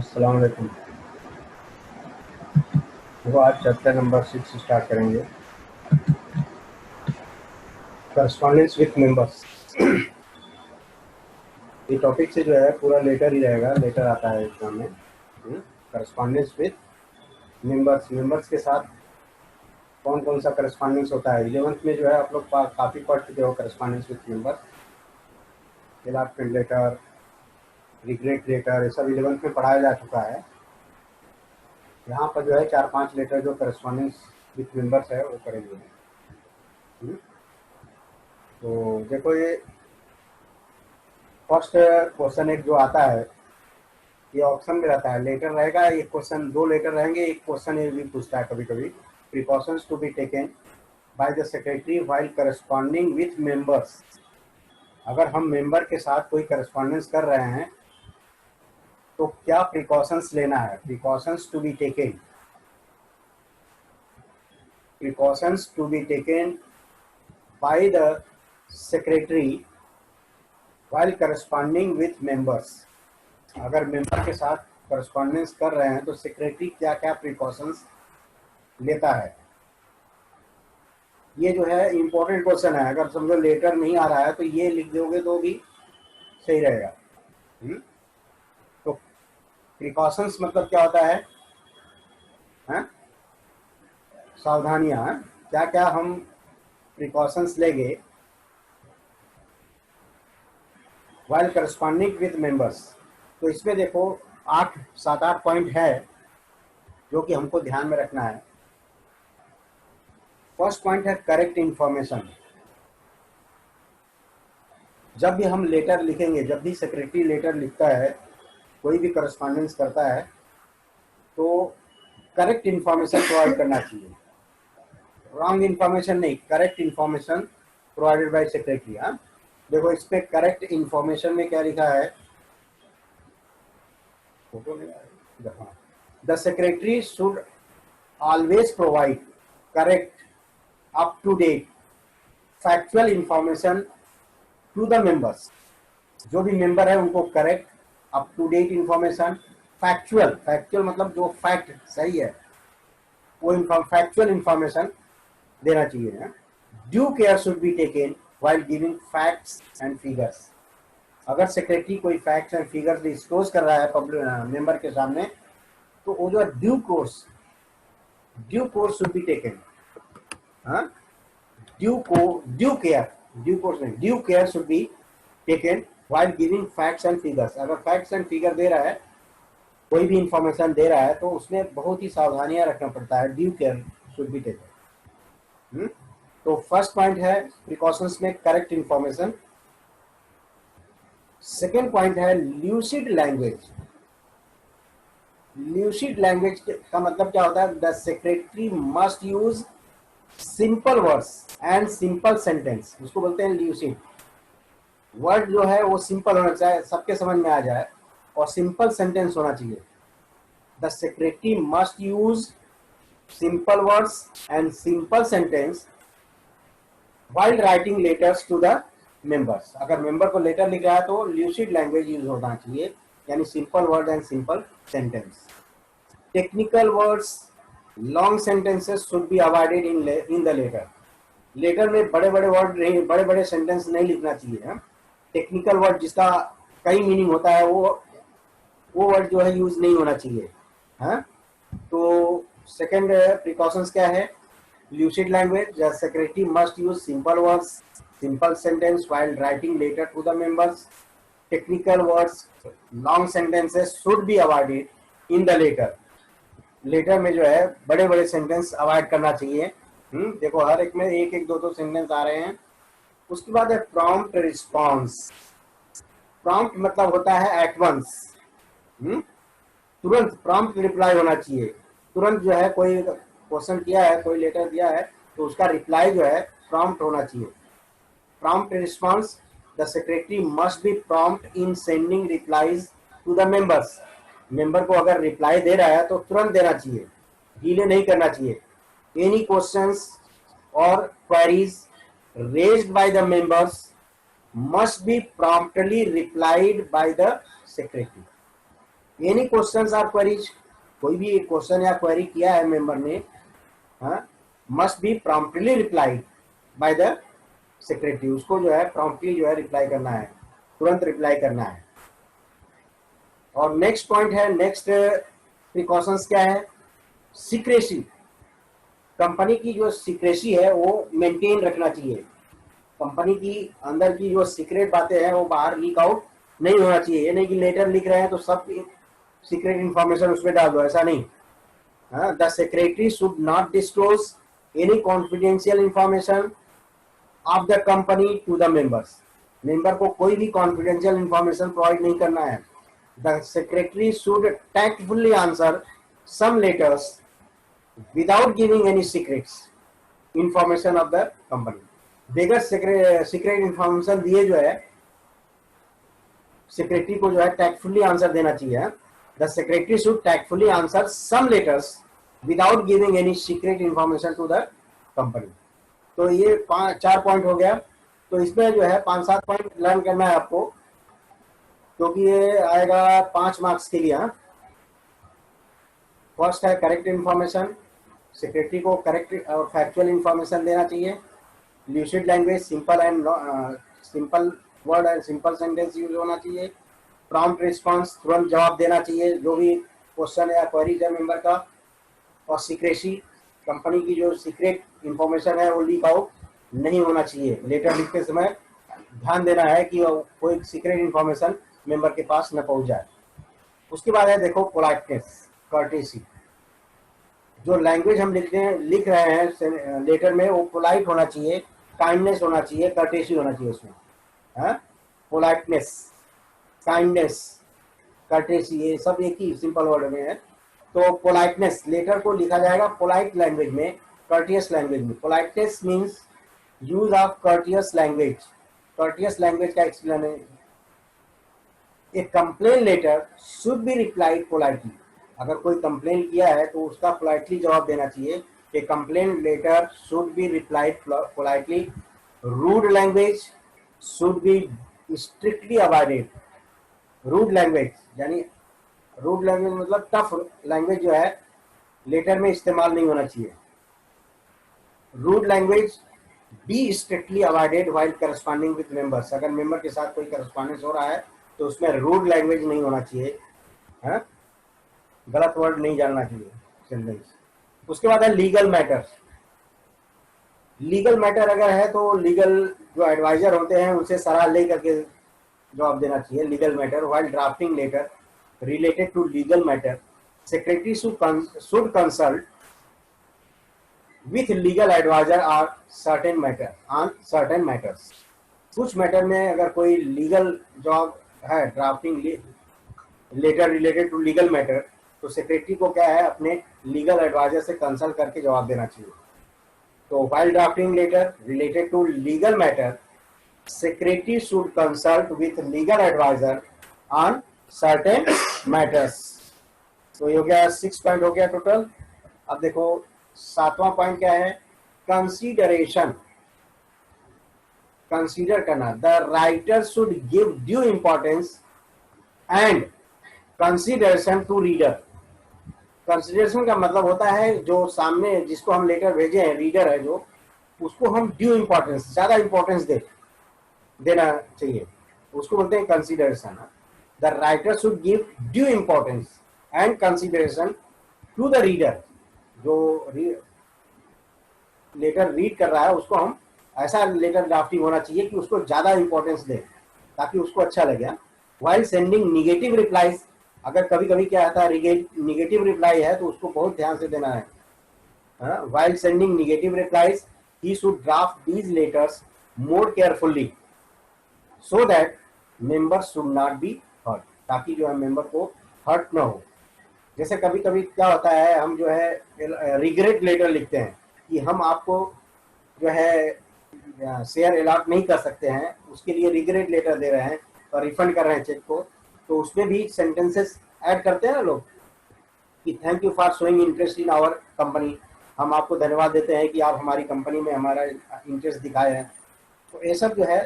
अस्सलाम वालेकुम। देखो आज चैप्टर नंबर 6 स्टार्ट करेंगे, करस्पॉन्डेंस विथ मेंबर्स। ये टॉपिक से जो है पूरा लेटर ही रहेगा, लेटर आता है एग्जाम में। करस्पॉन्डेंस विथ मेंबर्स, मेंबर्स के साथ कौन कौन सा करस्पॉन्डेंस होता है। 11th में जो है आप लोग काफ़ी पढ़ चुके हो correspondence with members, elephant letter, regret letter, ये सब 11th में पढ़ाया जा चुका है। यहाँ पर जो है 4-5 लेटर जो करस्पॉन्डेंस विथ मेंबर्स है वो करेंगे। तो देखो ये फर्स्ट क्वेश्चन एक जो आता है, ये ऑप्शन में रहता है, लेटर रहेगा, एक क्वेश्चन, 2 लेटर रहेंगे, एक क्वेश्चन ये भी पूछता है कभी कभी, precautions to be taken by the secretary while corresponding with members. अगर हम मेंबर के साथ कोई करस्पॉन्डेंस कर रहे हैं तो क्या प्रिकॉशंस लेना है, precautions to be taken, precautions to be taken by the secretary while corresponding with members. अगर मेंबर के साथ करस्पॉन्डेंस कर रहे हैं तो सेक्रेटरी क्या क्या प्रिकॉशंस लेता है। ये जो है इम्पोर्टेंट क्वेश्चन है, अगर समझो लेटर नहीं आ रहा है तो ये लिख दोगे तो भी सही रहेगा। तो प्रिकॉशंस मतलब क्या होता है, सावधानियां, क्या क्या हम प्रिकॉशंस लेंगे व्हाइल करस्पॉन्डिंग विद मेंबर्स। तो इसमें देखो 7-8 पॉइंट है जो कि हमको ध्यान में रखना है। फर्स्ट पॉइंट है करेक्ट इंफॉर्मेशन। जब भी हम लेटर लिखेंगे, जब भी सेक्रेटरी लेटर लिखता है, कोई भी करस्पॉन्डेंस करता है, तो करेक्ट इंफॉर्मेशन प्रोवाइड करना चाहिए, रॉन्ग इंफॉर्मेशन नहीं, correct information provided by secretary. देखो इस पे करेक्ट इंफॉर्मेशन में क्या लिखा है, the secretary should always provide correct, up to date, factual information to the members. जो भी मेंबर है उनको correct, up to date information, factual, factual मतलब जो फैक्ट सही है वो फैक्चुअल इंफॉर्मेशन देना चाहिए। Due care should be taken while giving facts and figures. अगर सेक्रेटरी कोई फैक्ट्स एंड फिगर्स डिस्क्लोज कर रहा है पब्लिक मेंबर के सामने, तो वो जो due course should be taken, due care should be taken while giving facts and figures. अगर फैक्ट्स एंड फिगर दे रहा है, कोई भी इंफॉर्मेशन दे रहा है, तो उसमें बहुत ही सावधानियां रखना पड़ता है, due care should be taken. तो फर्स्ट पॉइंट है प्रिकॉशंस में करेक्ट इंफॉर्मेशन। सेकेंड पॉइंट है ल्यूसिड लैंग्वेज। ल्यूसिड लैंग्वेज का मतलब क्या होता है, the secretary must use simple words and simple sentence, उसको बोलते हैं ल्यूसिड। वर्ड जो है वो सिंपल होना चाहिए, सबके समझ में आ जाए, और सिंपल सेंटेंस होना चाहिए। The secretary must use simple words and simple sentence while writing letters to the members. अगर मेंबर को लेटर लिख रहा है तो ल्यूसिड लैंग्वेज यूज होना चाहिए, यानी simple word and simple sentence. Technical words, long sentences should be avoided in the letter. Letter में बड़े बड़े वर्ड नहीं, बड़े बड़े सेंटेंस नहीं लिखना चाहिए। टेक्निकल वर्ड जिसका कई मीनिंग होता है वो वर्ड जो है यूज नहीं होना चाहिए। तो सेकंड प्रिकॉशंस क्या है, lucid language, the secretary must use simple words, simple sentence while writing letter to the members. Technical words, long sentences should be avoided in the letter. Letter में जो है बड़े बड़े सेंटेंस अवॉइड करना चाहिए। देखो हर एक में एक एक दो सेंटेंस आ रहे हैं। उसके बाद है प्रॉम्प्ट रिस्पॉन्स। प्रॉम्प्ट मतलब होता है एट वंस, तुरंत प्रॉम्प्ट रिप्लाई होना चाहिए। तुरंत जो है कोई क्वेश्चन किया है, कोई लेटर दिया है, तो उसका रिप्लाई जो है प्रॉम्प्ट होना चाहिए। Prompt response, the secretary must be prompt in sending replies to the members. Member को अगर रिप्लाई दे रहा है तो तुरंत देना चाहिए, डिले नहीं करना चाहिए। एनी क्वेश्चंस और queries raised by the members must be promptly replied by the secretary. Any question or queries, कोई भी क्वेश्चन या क्वेरी किया है मेंबर ने, must be promptly replied by the secretary, उसको जो है प्रॉम्प्टली जो है रिप्लाई करना है, तुरंत रिप्लाई करना है। और नेक्स्ट पॉइंट है, नेक्स्ट प्रिकॉशंस क्या है, सीक्रेसी। कंपनी की जो सीक्रेसी है वो मेंटेन रखना चाहिए। कंपनी की अंदर की जो सीक्रेट बातें हैं वो बाहर लीक आउट नहीं होना चाहिए। ये नहीं कि लेटर लिख रहे हैं तो सब सीक्रेट इंफॉर्मेशन उसमें डाल दो, ऐसा नहीं। The secretary should not disclose any confidential information of the company to the members. Member को कोई भी कॉन्फिडेंशियल इंफॉर्मेशन प्रोवाइड नहीं करना है। The secretary should tactfully answer some letters without giving any secrets information of the company. बगैर secret information दिए जो है सेक्रेटरी को जो है टैक्टफुली आंसर देना चाहिए। The secretary should tactfully answer some letters without giving any secret information to the company. तो ये 4 पॉइंट हो गया। तो इसमें जो है 5-7 पॉइंट लर्न करना है आपको, क्योंकि ये आएगा 5 मार्क्स के लिए। फर्स्ट है करेक्ट इंफॉर्मेशन, सेक्रेटरी को करेक्ट और फैक्चुअल इंफॉर्मेशन देना चाहिए। Lucid language, simple word and simple sentence use होना चाहिए। प्रॉम्प्ट रिस्पांस, तुरंत जवाब देना चाहिए जो भी क्वेश्चन या क्वेरीज है मेंबर का। और सीक्रेसी, कंपनी की जो सीक्रेट इंफॉर्मेशन है वो लीक आउट नहीं होना चाहिए। लेटर लिखते समय ध्यान देना है कि कोई सीक्रेट इंफॉर्मेशन मेंबर के पास न पहुंच जाए। उसके बाद है देखो पोलाइटनेस, कर्टेसी। जो लैंग्वेज हम लिख रहे हैं लेटर में वो पोलाइट होना चाहिए, काइंडनेस होना चाहिए, कर्टेसी होना चाहिए उसमें। पोलाइटनेस, काइंडनेस, कर्टेसी, ये सब एक ही सिंपल वर्ड में है। तो पोलाइटनेस, लेटर को लिखा जाएगा पोलाइट लैंग्वेज में, कर्टियस लैंग्वेज में। Politeness means use of courteous language. Courteous language का एक्सप्लेन है, a complain letter should be replied politely. अगर कोई कंप्लेन किया है तो उसका पोलाइटली जवाब देना चाहिए। A complain letter should be replied politely. Rude language should be strictly avoided. Rude language यानी, रूड लैंग्वेज मतलब टफ लैंग्वेज जो है लेटर में इस्तेमाल नहीं होना चाहिए। Rude language be strictly avoided while corresponding with members. अगर मेंबर के साथ कोई करस्पॉन्डेंस हो रहा है तो उसमें रूड लैंग्वेज नहीं होना चाहिए, है? गलत वर्ड नहीं जानना चाहिए सेंटेंस। उसके बाद है लीगल मैटर। लीगल मैटर अगर है तो लीगल जो एडवाइजर होते हैं उनसे सलाह ले करके जवाब देना चाहिए। Legal matter, while drafting letter related to legal matter, secretary should consult with legal advisor on certain matters। कुछ मैटर में अगर कोई लीगल जॉब है, drafting letter related to legal matter, तो सेक्रेटरी को क्या है अपने लीगल एडवाइजर से कंसल्ट करके जवाब देना चाहिए। तो while drafting letter related to legal matter, secretary should consult with legal advisor on certain matters. तो ये हो गया 6 पॉइंट हो गया टोटल। अब देखो 7वां पॉइंट क्या है, कंसीडरेशन। कंसीडर करना, the writer should give due importance and consideration to reader. Consideration का मतलब होता है जो सामने जिसको हम लेटर भेजे हैं, रीडर है जो, उसको हम ड्यू इंपॉर्टेंस, ज्यादा इंपॉर्टेंस देना चाहिए, उसको बोलते हैं consideration. The writer should give due importance and consideration to the reader। जो लेटर रीड कर रहा है उसको हम ऐसा लेटर ड्राफ्टिंग होना चाहिए कि उसको ज्यादा इंपॉर्टेंस दे ताकि उसको अच्छा लगे। While sending negative replies, अगर कभी कभी क्या आता है निगेटिव रिप्लाई है तो उसको बहुत ध्यान से देना है। While sending negative replies, he should draft these letters more carefully so that members should not be hurt, ताकि जो है मेंबर को हर्ट ना हो। जैसे कभी कभी क्या होता है, हम जो है रिग्रेट लेटर लिखते हैं कि हम आपको जो है शेयर अलॉट नहीं कर सकते हैं, उसके लिए रिग्रेट लेटर दे रहे हैं और रिफंड कर रहे हैं चेक को, तो उसमें भी सेंटेंसेस ऐड करते हैं ना लोग कि thank you for showing interest in our company. हम आपको धन्यवाद देते हैं कि आप हमारी कंपनी में हमारा इंटरेस्ट दिखाए हैं। तो ये सब जो है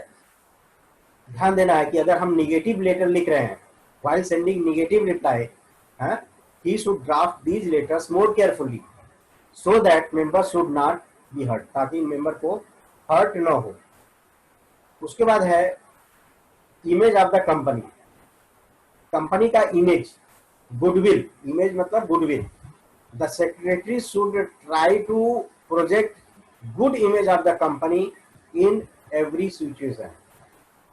ध्यान देना है कि अगर हम निगेटिव लेटर लिख रहे हैं, while sending negative reply, he should draft these letters more carefully so that members should not be hurt, ताकि मेंबर को हर्ट ना हो। उसके बाद है image of the company, company का इमेज, गुडविल, इमेज मतलब goodwill. The secretary should try to project good image of the company in every situation.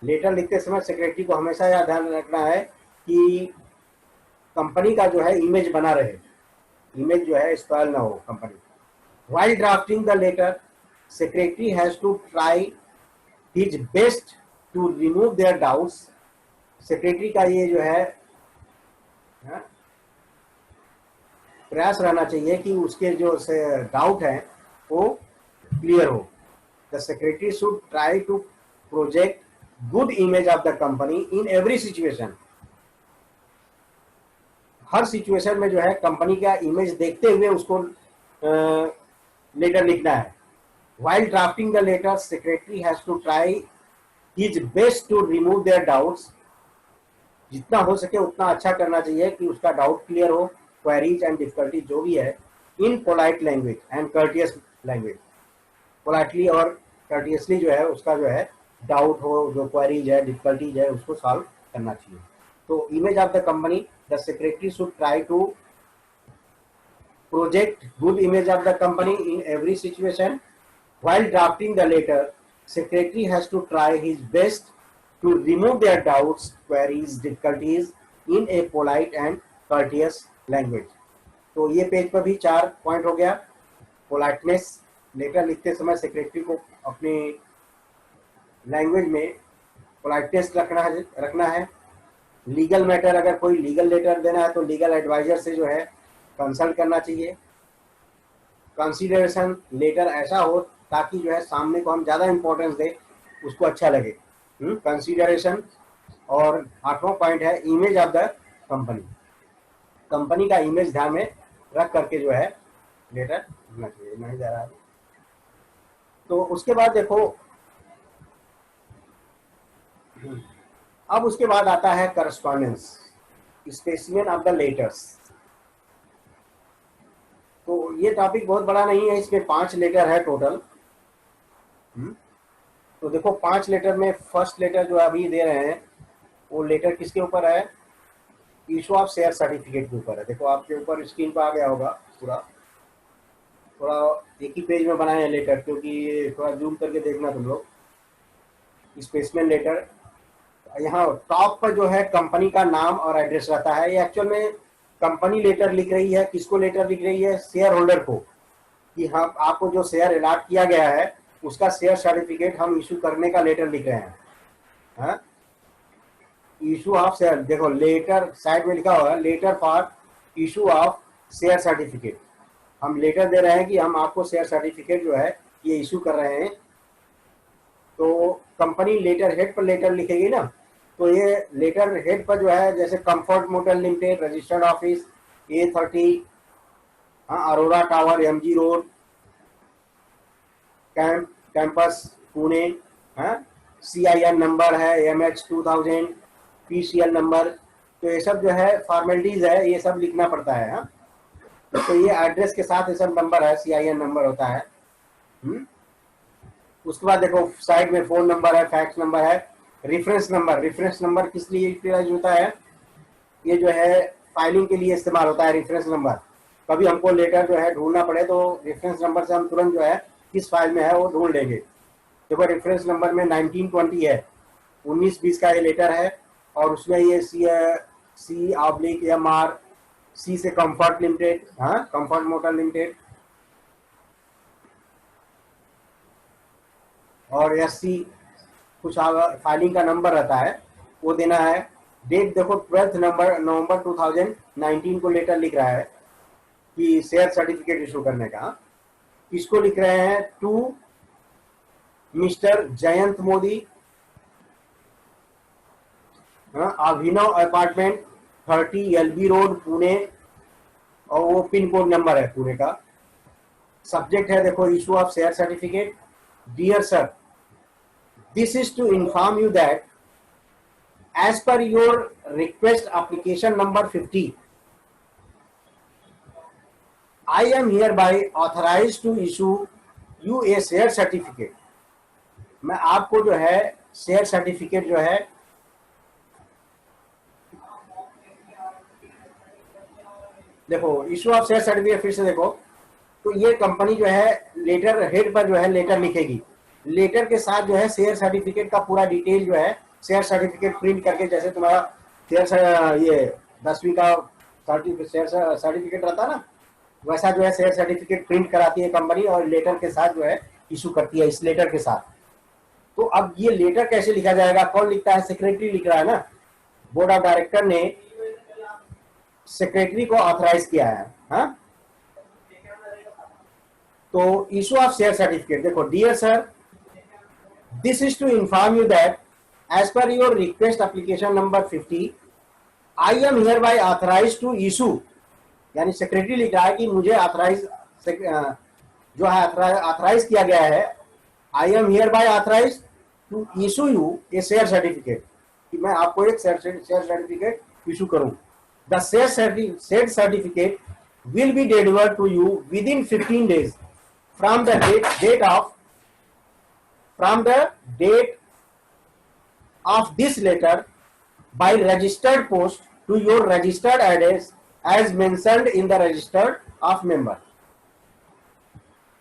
Letter लिखते समय सेक्रेटरी को हमेशा यह ध्यान रखना है कि कंपनी का जो है इमेज बना रहे, इमेज जो है स्पॉइल ना हो company. While drafting the letter secretary has to try his best to remove their doubts. Secretary का ये जो है प्रयास रहना चाहिए कि उसके जो डाउट है वो क्लियर हो। The secretary should try to project good image of the company in every situation. हर सिचुएशन में जो है कंपनी का इमेज देखते हुए उसको लेटर लिखना है। While drafting the letter secretary has to try his best to remove their doubts. जितना हो सके उतना अच्छा करना चाहिए कि उसका डाउट क्लियर हो, क्वेरीज एंड डिफिकल्टी जो भी है, in polite language and courteous language. Politely और कर्टियसली जो है उसका जो है डाउट हो, जो क्वेरीज है, डिफिकल्टीज है, उसको सॉल्व करना चाहिए। तो image of the company, the secretary should try to project good image of the company in every situation. While drafting the letter secretary has to try his best to remove their doubts, queries, difficulties in a polite and courteous language। तो ये page पर भी 4 point हो गया। Politeness, letter लिखते समय secretary को अपनी लैंग्वेज में पोलाइटनेस रखना है। लीगल मैटर, अगर कोई लीगल लेटर देना है तो लीगल एडवाइजर से जो है कंसल्ट करना चाहिए। कंसीडरेशन, लेटर ऐसा हो ताकि जो है सामने को हम ज़्यादा इंपॉर्टेंस दें, उसको अच्छा लगे, कंसीडरेशन। और 8वां पॉइंट है image of the company, company का इमेज ध्यान में रख करके जो है लेटर लिखना चाहिए। नहीं जा रहा है तो उसके बाद देखो, अब उसके बाद आता है correspondence, specimen of the letters. तो ये टॉपिक बहुत बड़ा नहीं है, इसमें 5 लेटर है टोटल। तो देखो 5 लेटर में फर्स्ट लेटर जो अभी दे रहे हैं वो लेटर किसके ऊपर है? इशू ऑफ शेयर सर्टिफिकेट के ऊपर है। देखो आपके ऊपर स्क्रीन पर आ गया होगा पूरा, थोड़ा एक ही पेज में बनाए हैं लेटर, क्योंकि थोड़ा जूम करके देखना तुम लोग। स्पेसिमेन लेटर, यहाँ टॉप पर जो है कंपनी का नाम और एड्रेस रहता है। ये एक्चुअल में कंपनी लेटर लिख रही है, किसको लेटर लिख रही है? शेयर होल्डर को, कि हम आपको जो शेयर अलॉट किया गया है उसका शेयर सर्टिफिकेट हम इशू करने का लेटर लिख रहे हैं। इशू ऑफ शेयर, देखो लेटर साइड में लिखा हुआ है, letter for issue of share certificate. हम लेटर दे रहे हैं कि हम आपको शेयर सर्टिफिकेट जो है ये इशू कर रहे हैं। तो कंपनी लेटर हेड पर लेटर लिखेगी ना, तो ये लेटर हेड पर जो है जैसे comfort motor limited, registered office A30, Arora tower, MG road, campus Pune, CIN number है MH2000, PCL नंबर। तो ये सब जो है फॉर्मेलिटीज है, ये सब लिखना पड़ता है। तो ये एड्रेस के साथ ये सब नंबर है, CIN नंबर होता है। उसके बाद देखो साइड में फोन नंबर है, फैक्स नंबर है, रेफरेंस नंबर। रेफरेंस नंबर किस लिए यूटिलाइज होता है? ये जो है फाइलिंग के लिए इस्तेमाल होता है रेफरेंस नंबर। कभी हमको लेटर जो है ढूंढना पड़े तो रेफरेंस नंबर से हम तुरंत जो है किस फाइल में है वो ढूंढ लेंगे। देखो रेफरेंस नंबर में 1920 है, 1920 का ये लेटर है, और उसमें ये C/MR, C से comfort limited, comfort motor limited, और SC कुछ फाइलिंग का नंबर रहता है वो देना है। डेट देखो 12 नवंबर 2019 को लेटर लिख रहा है कि शेयर सर्टिफिकेट इशू करने का। इसको लिख रहे हैं to mister Jayant Modi, Abhinav apartment 30 LB road Pune, और वो पिन कोड नंबर है पुणे का। सब्जेक्ट है देखो issue of share certificate. Dear sir, this is to inform you that as per your request application number 50, I am hereby authorise to issue you a share certificate. मैं आपको जो है share certificate जो है, देखो issue of share certificate फिर से देखो, तो ये कंपनी जो है लेटर हेड पर जो है लेटर लिखेगी, लेटर के साथ जो है शेयर सर्टिफिकेट का पूरा डिटेल जो है शेयर सर्टिफिकेट प्रिंट करके, जैसे तुम्हारा शेयर ये 10वीं का शेयर सर्टिफिकेट रहता ना, वैसा जो है शेयर सर्टिफिकेट प्रिंट कराती है कंपनी और लेटर के साथ जो है इशू करती है इस लेटर के साथ। तो अब ये लेटर कैसे लिखा जाएगा, कौन लिखता है, सेक्रेटरी लिख रहा है ना, बोर्ड ऑफ डायरेक्टर ने सेक्रेटरी को ऑथराइज किया है। हाँ, तो इशू ऑफ शेयर सर्टिफिकेट देखो, dear sir this is to inform you that as per your request application number 50 I am hereby authorise to issue, यानी सेक्रेटरी लिख रहा है कि मुझे ऑथराइज जो है ऑथराइज किया गया है, I am hereby authorise to issue you a share certificate, कि मैं आपको एक शेयर सर्टिफिकेट इशू करूं। The share certificate will be delivered to you within 15 days from the date of this letter by registered post to your registered address as mentioned in the register of member।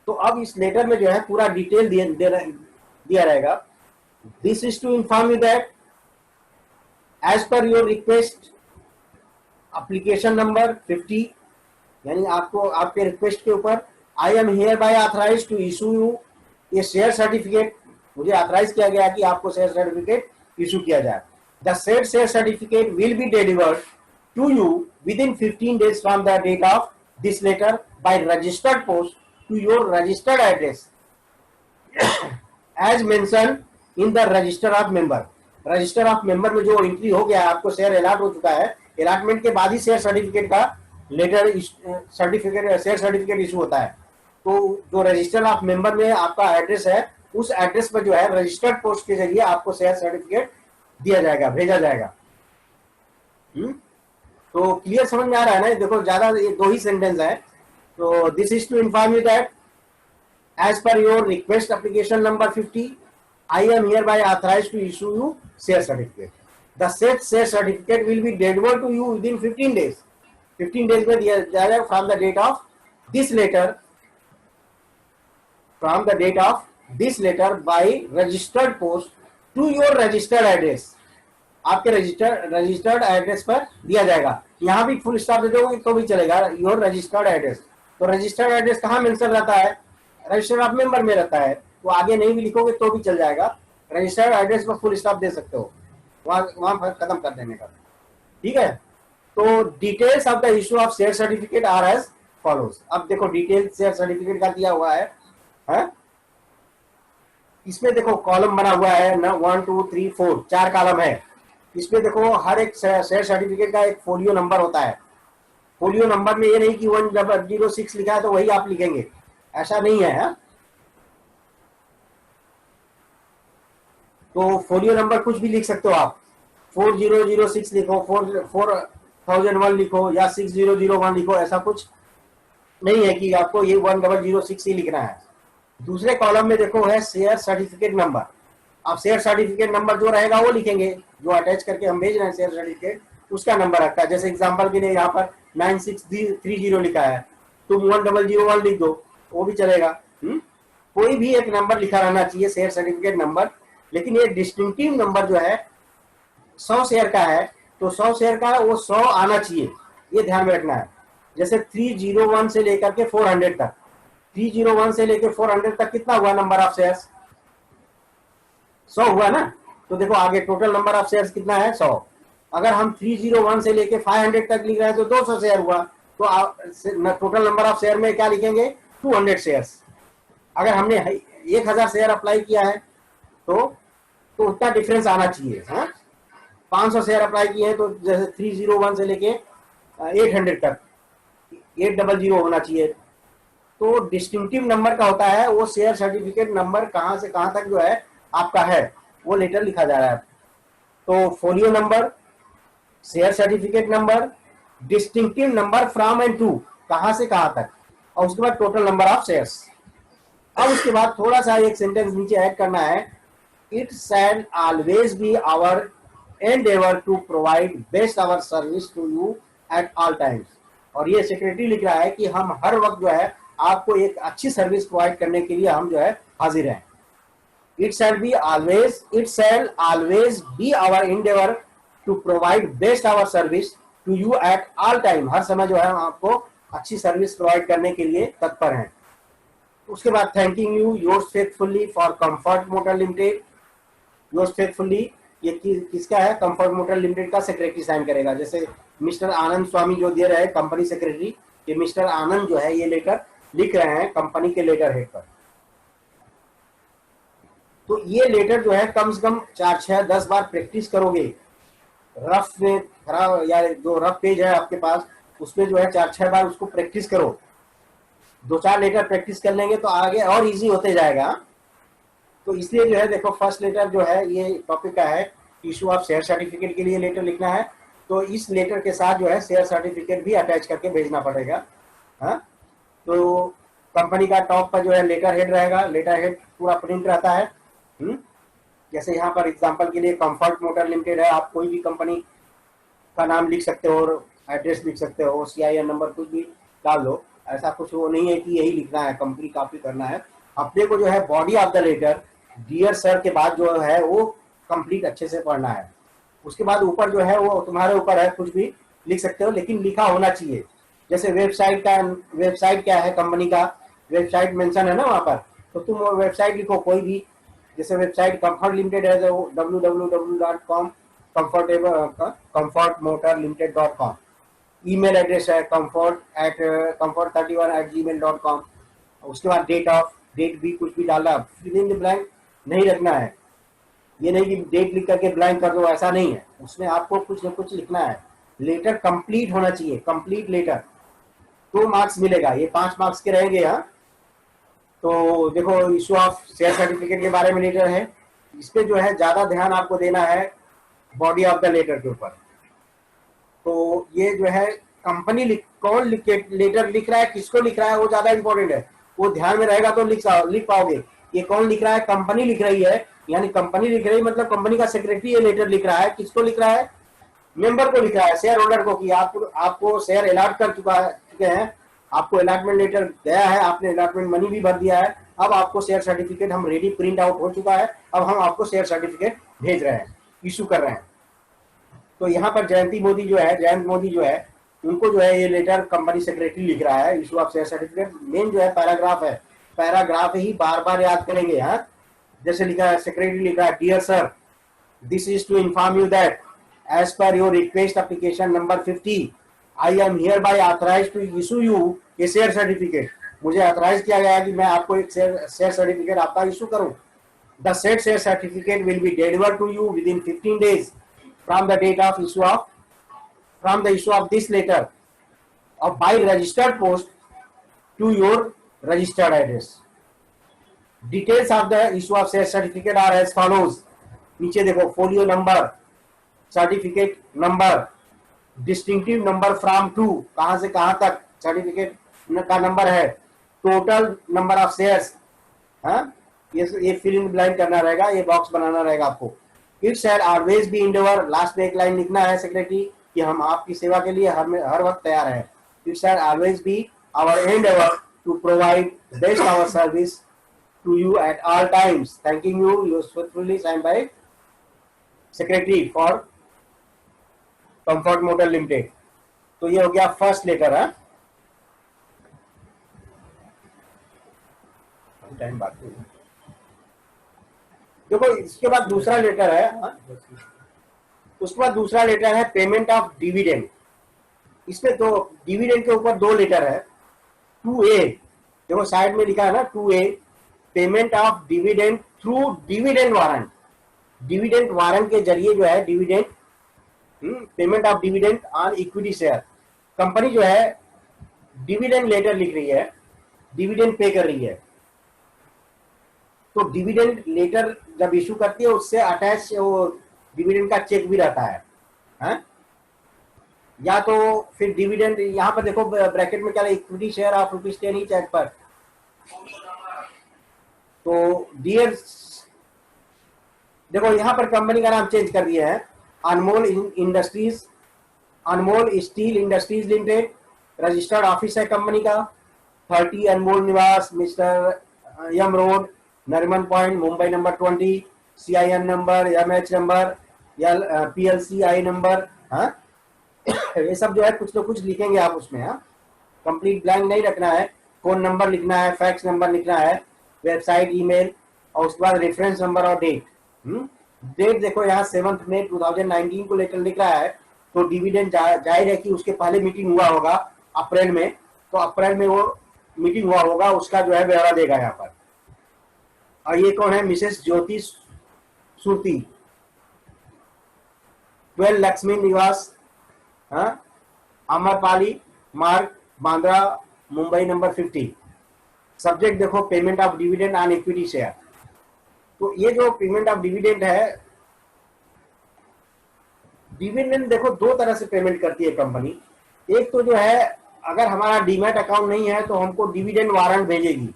तो अब इस letter में जो है पूरा detail दिया रहेगा। This is to inform you that as per your request application number 50, यानी आपको आपके रिक्वेस्ट के ऊपर I am hereby authorise to issue you ये शेयर सर्टिफिकेट, मुझे ऑथराइज किया गया कि आपको शेयर सर्टिफिकेट इशू किया जाए। The said share certificate will be delivered to you within 15 days from the date of this letter by registered post to your registered address as mention in the register of member. Register of member में जो entry हो गया है, आपको share allot हो चुका है, allotment के बाद ही शेयर सर्टिफिकेट का letter certificate share certificate issue होता है। तो जो रजिस्टर ऑफ मेंबर में आपका एड्रेस है, उस एड्रेस पर जो है रजिस्टर्ड पोस्ट के जरिए आपको शेयर सर्टिफिकेट दिया जाएगा, भेजा जाएगा। तो क्लियर समझ में आ रहा है ना? देखो ज्यादा ये 2 ही सेंटेंस है। तो this is to inform you that as per your request application number 50 I am hereby authorise to issue you share certificate. The said share certificate will be delivered to you within 15 days। 15 days में दिया जाएगा from the date of this letter, from the date of this letter by registered post to your registered address. आपके registered address पर दिया जाएगा। यहां भी full stop दे दोगे तो भी चलेगा, योर रजिस्टर्ड एड्रेस। तो रजिस्टर्ड एड्रेस कहां मेंशन रहता है? रजिस्टर ऑफ मेंबर में रहता है। तो आगे नहीं भी लिखोगे तो भी चल जाएगा, रजिस्टर्ड एड्रेस पर फुल स्टॉप दे सकते हो, वहां खत्म कर देने का। ठीक है, तो details of the issue of share certificate are as follows. अब देखो डिटेल शेयर सर्टिफिकेट का दिया हुआ है, इसमें देखो कॉलम बना हुआ है ना, 1 2 3 4 4 कॉलम है। इसमें देखो हर एक शेयर सर्टिफिकेट का एक फोलियो नंबर होता है। फोलियो नंबर में ये नहीं कि 1006 लिखा है तो वही आप लिखेंगे, ऐसा नहीं है। तो फोलियो नंबर कुछ भी लिख सकते हो आप, 4006 लिखो, 4001 लिखो या 6001 लिखो, ऐसा कुछ नहीं है कि आपको ये 1006 ही लिखना है। दूसरे कॉलम में देखो है शेयर सर्टिफिकेट नंबर। अब शेयर सर्टिफिकेट नंबर जो रहेगा वो लिखेंगे, जो अटैच करके हम भेज रहे हैं शेयर सर्टिफिकेट, उसका नंबर रखता है। जैसे एग्जांपल के लिए यहाँ पर 9630 लिखा है, तुम 1001 लिख दो, वो भी चलेगा। कोई भी एक नंबर लिखा रहना चाहिए शेयर सर्टिफिकेट नंबर। लेकिन ये डिस्टिंक्टिव नंबर जो है 100 शेयर का है, तो 100 शेयर का वो 100 आना चाहिए, ये ध्यान में रखना है। जैसे 301 से लेकर के 400 तक, 301 से लेकर 400 तक कितना हुआ नंबर ऑफ शेयर्स? 100 हुआ ना। तो देखो आगे टोटल नंबर ऑफ शेयर्स कितना है? 100। अगर हम 301 से लेकर 500 तक लिख रहे हैं तो 200 शेयर हुआ। तो टोटल नंबर ऑफ शेयर में क्या लिखेंगे? 200 शेयर्स। अगर हमने 1000 शेयर अप्लाई किया है तो उतना डिफरेंस आना चाहिए। 500 शेयर अप्लाई किए हैं तो जैसे 301 से लेके 800 तक 800 होना चाहिए। तो डिस्टिंक्टिव नंबर का होता है वो शेयर सर्टिफिकेट नंबर कहां से कहां तक जो है आपका है वो लेटर लिखा जा रहा है। तो folio number, share certificate number, distinctive number from and to, कहां से कहां तक, और उसके बाद टोटल नंबर ऑफ शेयर्स। अब उसके बाद थोड़ा सा एक सेंटेंस नीचे ऐड करना है, it shall always be our endeavour to provide best our service to you at all times. और ये सेक्रेटरी लिख रहा है कि हम हर वक्त जो है आपको एक अच्छी सर्विस प्रोवाइड करने के लिए हम जो है हाजिर हैं। It shall always be our endeavour to provide best our service to you at all time. हर समय जो है हम आपको अच्छी सर्विस प्रोवाइड करने के लिए तत्पर हैं। उसके बाद thanking you yours faithfully for comfort motor limited. Yours faithfully ये किसका है? कंफर्ट मोटर लिमिटेड का सेक्रेटरी साइन करेगा। जैसे मिस्टर आनंद स्वामी जो दे रहे हैं कंपनी सेक्रेटरी, ये मिस्टर आनंद जो है ये लेटर लिख रहे हैं कंपनी के लेटर हेड पर। तो ये लेटर जो है कम से कम 4, 6, 10 बार प्रैक्टिस करोगे। रफ में खराब या जो रफ पेज है आपके पास उसमें जो है 4, 6 बार उसको प्रैक्टिस करो। 2-4 लेटर प्रैक्टिस कर लेंगे तो आगे और इजी होते जाएगा। तो इसलिए जो है देखो फर्स्ट लेटर जो है ये टॉपिक का है, इशू ऑफ शेयर सर्टिफिकेट के लिए लेटर लिखना है। तो इस लेटर के साथ जो है शेयर सर्टिफिकेट भी अटैच करके भेजना पड़ेगा। हाँ, तो कंपनी का टॉप पर जो है लेटर हेड रहेगा, लेटर हेड पूरा प्रिंट रहता है। जैसे यहाँ पर एग्जांपल के लिए कंफर्ट मोटर लिमिटेड है, आप कोई भी कंपनी का नाम लिख सकते हो और एड्रेस लिख सकते हो, CIN नंबर कुछ भी डाल दो। ऐसा कुछ वो नहीं है कि यही लिखना है, कंपनी कॉपी करना है। अपने को जो है body of the letter dear sir के बाद जो है वो कंप्लीट अच्छे से पढ़ना है। उसके बाद ऊपर जो है वो तुम्हारे ऊपर है, कुछ भी लिख सकते हो लेकिन लिखा होना चाहिए। जैसे वेबसाइट क्या है कंपनी का, वेबसाइट मेंशन है ना वहां पर, तो तुम वेबसाइट लिखो कोई भी। जैसे वेबसाइट कंफर्ट लिमिटेड है तो www.com comfortmotorlimited.com। ईमेल एड्रेस है comfort31@gmail.com। उसके बाद डेट भी कुछ भी डालना, फिल इन द ब्लैंक नहीं रखना है। ये नहीं कि डेट लिख करके ब्लैंक कर दो, ऐसा नहीं है, उसमें आपको कुछ न कुछ लिखना है। लेटर कंप्लीट होना चाहिए, कंप्लीट लेटर। 2 मार्क्स मिलेगा, ये 5 मार्क्स के रहेंगे। यहाँ तो देखो इशू ऑफ शेयर सर्टिफिकेट के बारे में लेटर है, इस पे जो है ज्यादा ध्यान आपको देना है बॉडी ऑफ द लेटर के ऊपर। तो ये जो है कंपनी कौन लेटर लिख रहा है, किसको लिख रहा है, वो ज्यादा इंपॉर्टेंट है। वो ध्यान में रहेगा तो लिख पाओगे। ये कौन लिख रहा है? कंपनी लिख रही है, यानी कंपनी लिख रही है मतलब कंपनी का सेक्रेटरी ये लेटर लिख रहा है। किसको लिख रहा है? मेंबर को लिख रहा है, शेयर होल्डर को, कि आपको शेयर अलॉट कर चुके हैं, आपको अलॉटमेंट लेटर गया है, आपने अलॉटमेंट मनी भी भर दिया है, अब आपको शेयर सर्टिफिकेट हम रेडी प्रिंट आउट हो चुका है, अब हम आपको शेयर सर्टिफिकेट भेज रहे हैं, इशू कर रहे हैं। तो यहाँ पर जयंत मोदी जो है उनको जो है ये लेटर कंपनी सेक्रेटरी लिख रहा है, issue of share certificate. Main जो है पैराग्राफ है, पैराग्राफ ही बार बार याद करेंगे। यहाँ जैसे लिखा है, सेक्रेटरी लिख रहा है, dear sir, this is to inform you that as per your request application number 50 I am hereby authorized to issue you a share certificate। मुझे ऑथराइज किया गया है कि मैं आपको एक शेयर सर्टिफिकेट आपका इशू करूं। The said share certificate will be delivered to you within 15 days from the date of issue of this letter or by registered post to your registered address। Details of the issue of share certificate are as follows। नीचे देखो, folio number, certificate number, distinctive number from to, कहां से कहां तक certificate का number है, total number of shares. हाँ, ये फिल इन ब्लैंक करना रहेगा, ये बॉक्स बनाना रहेगा आपको। It shall always B Endeavour, last में एक लाइन लिखना है सेक्रेटरी कि हम आपकी सेवा के लिए हर वक्त तैयार हैं। It shall always be our endeavour to provide best our service to you at all times. Thanking you, yours faithfully signed by secretary for comfort motor limited. तो ये हो गया फर्स्ट लेटर है। टाइम बात देखो, इसके बाद दूसरा लेटर है, उसके बाद दूसरा लेटर है पेमेंट ऑफ डिविडेंड। इसमें तो डिविडेंड के ऊपर 2 लेटर है। 2A देखो साइड में लिखा है ना, 2A payment of dividend through dividend warrant. Dividend warrant के जरिए जो है dividend, payment of dividend on equity share. Company जो है डिविडेंड लेटर लिख रही है, डिविडेंड पे कर रही है। तो डिविडेंड लेटर जब इशू करती है उससे अटैच वो डिविडेंड का चेक भी रहता है। या तो फिर डिविडेंड, यहाँ पर देखो ब्रैकेट में क्या है, equity share of ₹10 each eight पर। तो डियर देखो यहाँ पर कंपनी का नाम चेंज कर दिया है, Anmol industries, Anmol steel industries limited, registered office है कंपनी का 30 अनमोल निवास, मिस्टर यम road, Nariman point, Mumbai number 20, CIN number, MH number, PLCI number. हाँ ये सब जो है कुछ तो कुछ लिखेंगे आप उसमें। हाँ कंप्लीट ब्लैंक नहीं रखना है, फोन नंबर लिखना है, फैक्स नंबर लिखना है, वेबसाइट, ईमेल, और उसके बाद रेफरेंस नंबर और डेट। डेट देखो यहाँ 7 मई 2019 को लेकर लिख रहा है, तो डिविडेंड जाहिर है कि उसके पहले मीटिंग हुआ होगा अप्रैल में, तो अप्रैल में वो मीटिंग हुआ होगा, उसका जो है ब्यौरा देगा यहाँ पर। और ये कौन है, मिसेस ज्योति सुरती, 12 लक्ष्मी निवास, हाँ अमरपाली मार्ग, बांद्रा, मुंबई नंबर 50। सब्जेक्ट देखो payment of dividend on equity share. तो ये जो पेमेंट ऑफ डिविडेंड है, डिविडेंड देखो दो तरह से पेमेंट करती है कंपनी। एक तो जो है अगर हमारा डीमैट अकाउंट नहीं है तो हमको डिविडेंड वारंट भेजेगी,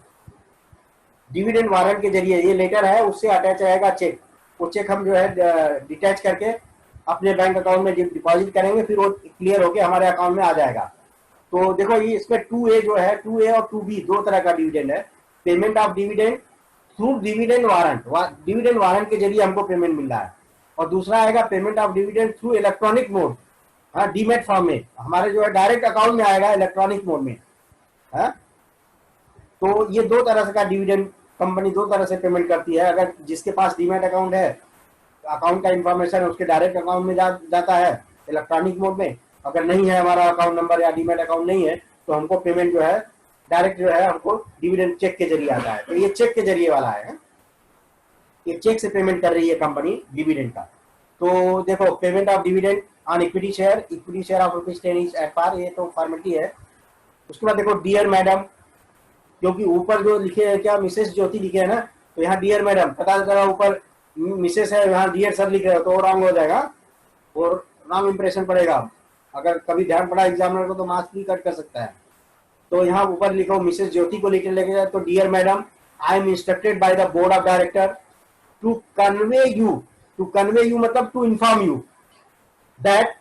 डिविडेंड वारंट के जरिए, ये लेटर है उससे अटैच रहेगा चेक, वो चेक हम जो है डिटैच करके अपने बैंक अकाउंट में डिपॉजिट करेंगे, फिर वो क्लियर होके हमारे अकाउंट में आ जाएगा। तो देखो ये इसमें 2A जो है, 2A और 2B दो तरह का डिविडेंड है। Payment of dividend through dividend warrant, dividend warrant के जरिए हमको पेमेंट मिल रहा है। और दूसरा आएगा payment of dividend through electronic mode, हाँ डीमेट फॉर्म में, हमारे जो है डायरेक्ट अकाउंट में आएगा इलेक्ट्रॉनिक मोड में। हाँ तो ये दो तरह का डिविडेंड कंपनी दो तरह से पेमेंट करती है। अगर जिसके पास डीमेट अकाउंट है, अकाउंट का इंफॉर्मेशन उसके डायरेक्ट अकाउंट में जाता है इलेक्ट्रॉनिक मोड में। अगर नहीं है हमारा अकाउंट नंबर या डीमेट अकाउंट नहीं है, तो हमको पेमेंट जो है डायरेक्ट जो है हमको डिविडेंड चेक के जरिए आता है। तो ये चेक के जरिए वाला है, ये चेक से पेमेंट कर रही है कंपनी डिविडेंड का। तो देखो payment of dividend on equity share of ₹10 each at par, ये तो फॉर्मेलिटी है। उसके बाद देखो डियर मैडम, क्योंकि ऊपर जो लिखे है क्या मिसेस ज्योति लिखे है ना, तो यहाँ डियर मैडम पता चला ऊपर मिसेस है, यहाँ डियर सर लिख रहे हो तो रॉन्ग हो जाएगा और रॉन्ग इंप्रेशन पड़ेगा। अगर कभी ध्यान पड़ा एग्जामिनर को तो मार्क्स भी कट कर सकता है। तो यहाँ ऊपर लिखो मिसेस ज्योति को लिख लेके जाए, तो dear madam, I am instructed by the board of director to convey you मतलब to inform you that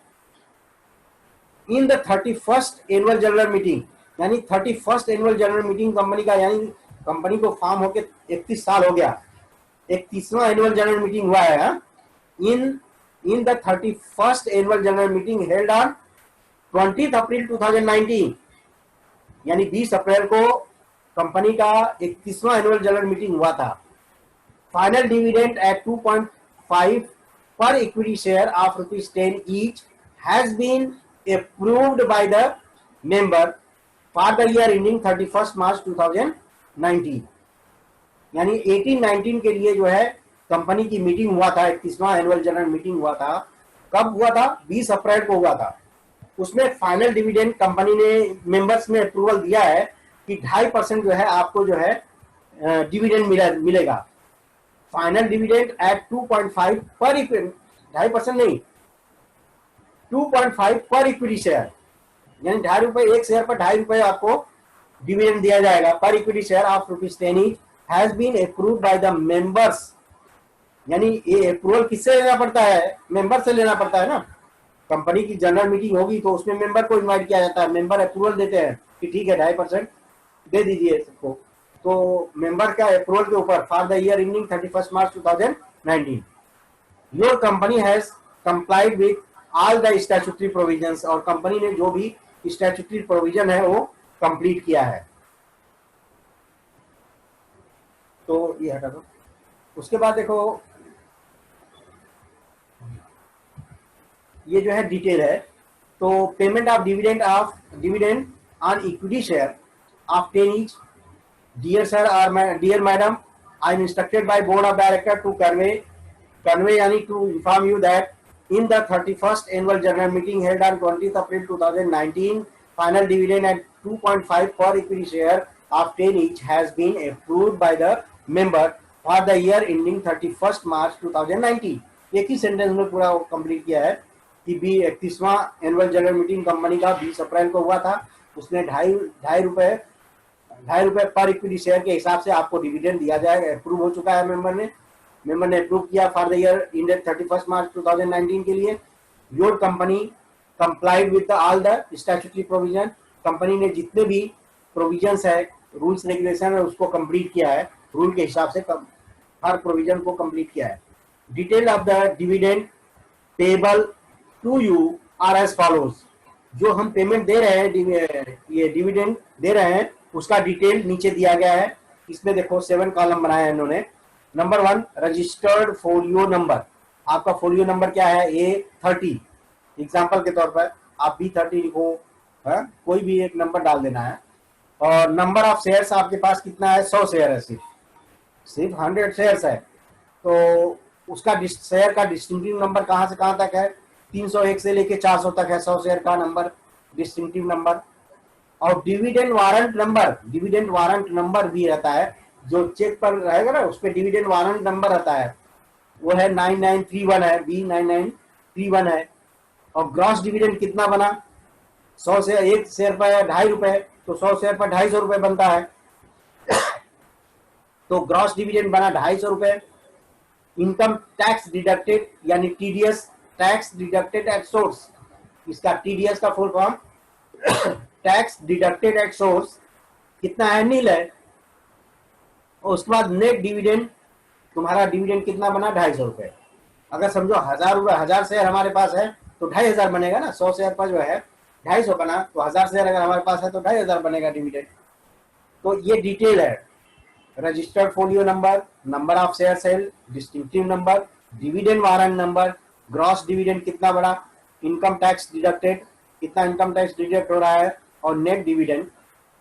in the 31st annual general meeting, यानी 31st annual general meeting company का, यानी कंपनी को फॉर्म होके 31 साल हो गया, 31वां एनुअल जनरल मीटिंग हुआ है। इन the 31st annual general meeting held on 20 अप्रैल 2019, यानी 20 अप्रैल को कंपनी का 31वां एनुअल जनरल मीटिंग हुआ था। Final dividend at 2.5 per equity share of ₹10 each has been approved by the member for the year ending 31st March 2019। यानी 18-19 के लिए जो है कंपनी की मीटिंग हुआ था, 31वां एनुअल जनरल मीटिंग हुआ था। कब हुआ था? 20 अप्रैल को हुआ था। उसमें फाइनल डिविडेंड कंपनी ने मेंबर्स में अप्रूवल दिया है कि 2.5% जो है आपको जो है डिविडेंड मिलेगा। फाइनल डिविडेंड एट 2.5 पर इक्विटी, 2.5% नहीं 2.5 पर इक्विटी शेयर, यानी ₹2.5 एक शेयर पर ₹2.5 आपको डिविडेंड दिया जाएगा per equity share of ₹10 each has been approved by the members. यानी ये अप्रूवल किससे लेना पड़ता है? मेंबर से लेना पड़ता है ना। कंपनी की जनरल मीटिंग होगी तो उसमें मेंबर को इनवाइट किया जाता है, मेंबर अप्रूवल देते हैं कि ठीक है 2.5% दे दीजिए सबको। तो मेंबर का अप्रूवल के ऊपर for the year ending 31 March 2019 your company has complied with all the statutory provisions, और कंपनी ने जो भी स्टैट्यूटरी प्रोविजन है वो कंप्लीट किया है। तो ये हटा दो। उसके बाद देखो ये जो है डिटेल है। तो payment of dividend on equity share of 10 each. Dear sir or dear madam, I am instructed by board of director to convey यानी to inform you that in the 31st annual general meeting held on 20th April 2019, final dividend at 2.5 per equity share of 10 each has been approved by the member for the year ending 31st March 2019। एक ही sentence में पूरा complete किया है। कि 31वां annual general meeting company का 20 अप्रैल को हुआ था। उसने ढाई रुपए पर इक्विटी शेयर के हिसाब से आपको डिविडेंड दिया जाएगा। अप्रूव हो चुका है मेंबर ने अप्रूव किया फॉर द ईयर इंडेड 31 मार्च 2019 के लिए। Your company complied with all the statutory provision. Company ने जितने भी प्रोविजंस है, रूल्स रेगुलेशन है, उसको कंप्लीट किया है, रूल के हिसाब से हर प्रोविजन को कंप्लीट किया है। Detail of the dividend payable to you are as follows. जो हम पेमेंट दे रहे हैं, ये डिविडेंड दे रहे हैं, उसका डिटेल नीचे दिया गया है। इसमें देखो 7 कॉलम बनाया है इन्होंने। Number 1 registered folio number. आपका फोलियो नंबर क्या है? A30। एग्जाम्पल के तौर पर आप B30 लिखो, कोई भी एक नंबर डाल देना है। और नंबर ऑफ शेयर्स आपके पास कितना है? 100 शेयर है, सिर्फ 100 शेयर्स है। तो उसका शेयर का डिस्टिंक्टिव नंबर कहां से कहां तक है? 301 से लेके 400 तक है 100 शेयर का नंबर, डिस्टिंक्टिव नंबर। और डिविडेंड वारंट नंबर भी रहता है, जो चेक पर रहेगा ना, उस पर डिविडेंड वारंट नंबर रहता है, वो है 9931 है, B9931 है। और ग्रॉस डिविडेंड कितना बना? 100 से एक शेयर पर ₹2.5, तो 100 शेयर पर ₹250 बनता है। तो ग्रॉस डिविडेंड बना ₹250। इनकम टैक्स डिडक्टेड यानी TDS, tax deducted at source. इसका TDS का full form tax deducted at source कितना है? नील है। और उसके बाद नेट डिविडेंड, तुम्हारा डिविडेंड कितना बना? ₹250। अगर समझो 1000 शेयर हमारे पास है तो 2500 बनेगा ना। 100 शेयर पर जो है 250 बना, तो 1000 शेयर अगर हमारे पास है तो 2500 बनेगा डिविडेंड। तो ये डिटेल है। Registered folio number, number of share sale, distinctive number, dividend warrant number, gross dividend कितना बड़ा, इनकम टैक्स डिडक्टेड, कितना इनकम टैक्स डिडक्ट हो रहा है, और नेट डिविडेंड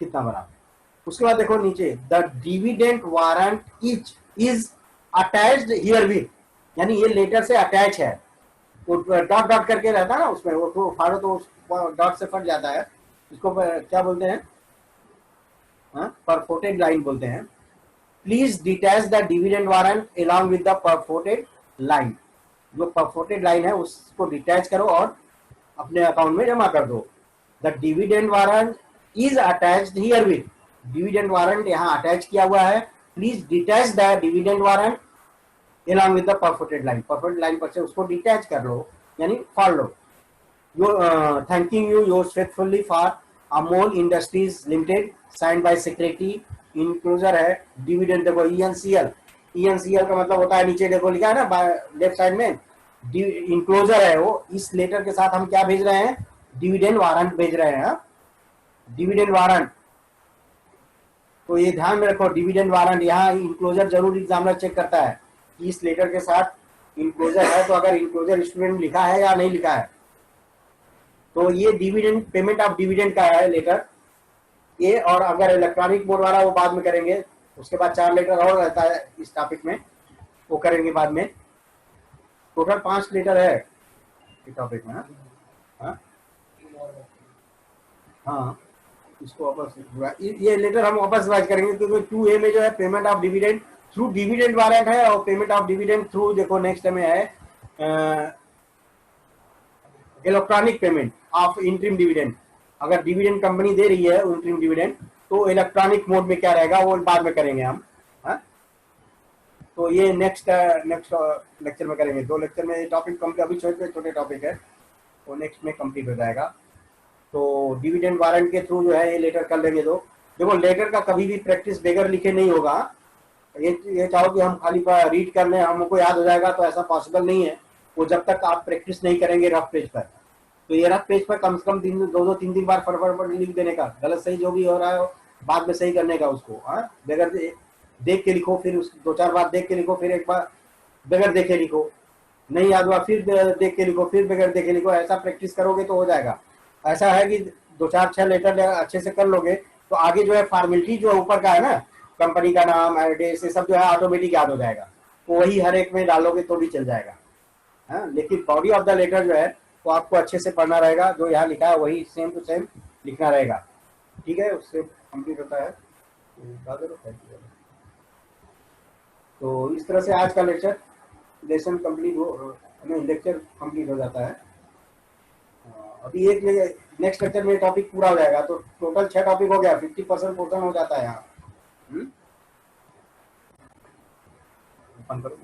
कितना बड़ा। उसके बाद देखो नीचे, the dividend warrant is attached here with, यानी ये लेटर से अटैच है। वो डॉट डॉट करके रहता है ना उसमें, वो तो फाड़ो तो डॉट से फट जाता है। इसको क्या बोलते हैं? परफोटेड लाइन बोलते हैं। Please detach the dividend warrant along with the perforated line. जो परफोटेड लाइन है उसको डिटैच करो और अपने अकाउंट में जमा कर दो। The dividend warrant is attached here with, dividend warrant यहाँ अटैच किया हुआ है। Please detach the dividend warrant along with the perforated line, perforated line पर से उसको डिटैच कर लो, यानी फाड़ लो। Thanking you yours faithfully for Amol industries limited, signed by secretary. Enclosure है डिविडेंड, देखो ENCL का मतलब होता है, नीचे देखो लिखा है ना लेफ्ट साइड में, इंक्लोजर है वो। इस लेटर के साथ हम क्या भेज रहे हैं? डिविडेंड वारंट भेज रहे हैं। डिविडेंड वारंट, तो ये ध्यान में रखो, डिविडेंड वारंट यहाँ इंक्लोजर जरूर एग्जामिनर चेक करता है। इस लेटर के साथ इंक्लोजर है, तो अगर इंक्लोजर स्टूडेंट लिखा है या नहीं लिखा है, तो ये डिविडेंड, पेमेंट ऑफ डिविडेंड का है लेटर ये। और अगर इलेक्ट्रॉनिक मोड वाला वो बाद में करेंगे। उसके बाद 4 लेटर और रहता है इस टॉपिक में, वो करेंगे बाद में। टोटल 5 लेटर है इस टॉपिक में। हाँ हाँ, इसको वापस, ये लेटर हम वापस रिवाइज करेंगे, क्योंकि 2A में जो है payment of dividend through dividend warrant है, और पेमेंट ऑफ डिविडेंड थ्रू, देखो नेक्स्ट में है electronic payment of interim dividend. अगर डिविडेंड कंपनी दे रही है इंटरिम डिविडेंड, तो इलेक्ट्रॉनिक मोड में क्या रहेगा वो बाद में करेंगे हम। तो ये नेक्स्ट लेक्चर में करेंगे। 2 लेक्चर में टॉपिक कंप्लीट, अभी छोटे टॉपिक है, तो नेक्स्ट में कंप्लीट हो जाएगा। तो डिविडेंड वारंट के थ्रू जो है ये लेटर कर लेंगे। तो देखो लेटर का कभी भी प्रैक्टिस बगैर लिखे नहीं होगा। ये चाहो कि हम खाली रीड कर लें, हमको याद हो जाएगा, तो ऐसा पॉसिबल नहीं है। वो जब तक आप प्रैक्टिस नहीं करेंगे रफ पेज पर, तो ये रफ पेज पर कम से कम 2-3 बार फटाफट लिख देने का, गलत सही जो भी हो रहा है बाद में सही करने का उसको। बगैर देख के लिखो, फिर 2-4 बार देख के लिखो, फिर एक बार बगैर देखे लिखो, नहीं याद हुआ फिर देख के लिखो, फिर बगैर देखे लिखो। ऐसा प्रैक्टिस करोगे तो हो जाएगा। ऐसा है कि 2-4-6 लेटर अच्छे से कर लोगे, तो आगे जो है फॉर्मेलिटी जो ऊपर का है ना, कंपनी का नाम, एड्रेस, ये सब जो है ऑटोमेटिक याद हो जाएगा। तो वही हर एक में डालोगे तो भी चल जाएगा। लेकिन बॉडी ऑफ द लेटर जो है वो आपको अच्छे से पढ़ना रहेगा। जो यहाँ लिखा है वही सेम टू सेम लिखना रहेगा। ठीक है, उससे कंप्लीट होता है। तो इस तरह से आज का लेक्चर कंप्लीट हो, लेक्चर कंप्लीट हो जाता है। अभी एक नेक्स्ट लेक्चर में टॉपिक पूरा हो जाएगा, तो टोटल 6 टॉपिक हो गया, 50% पोर्शन हो जाता है यहाँ। ओपन करो।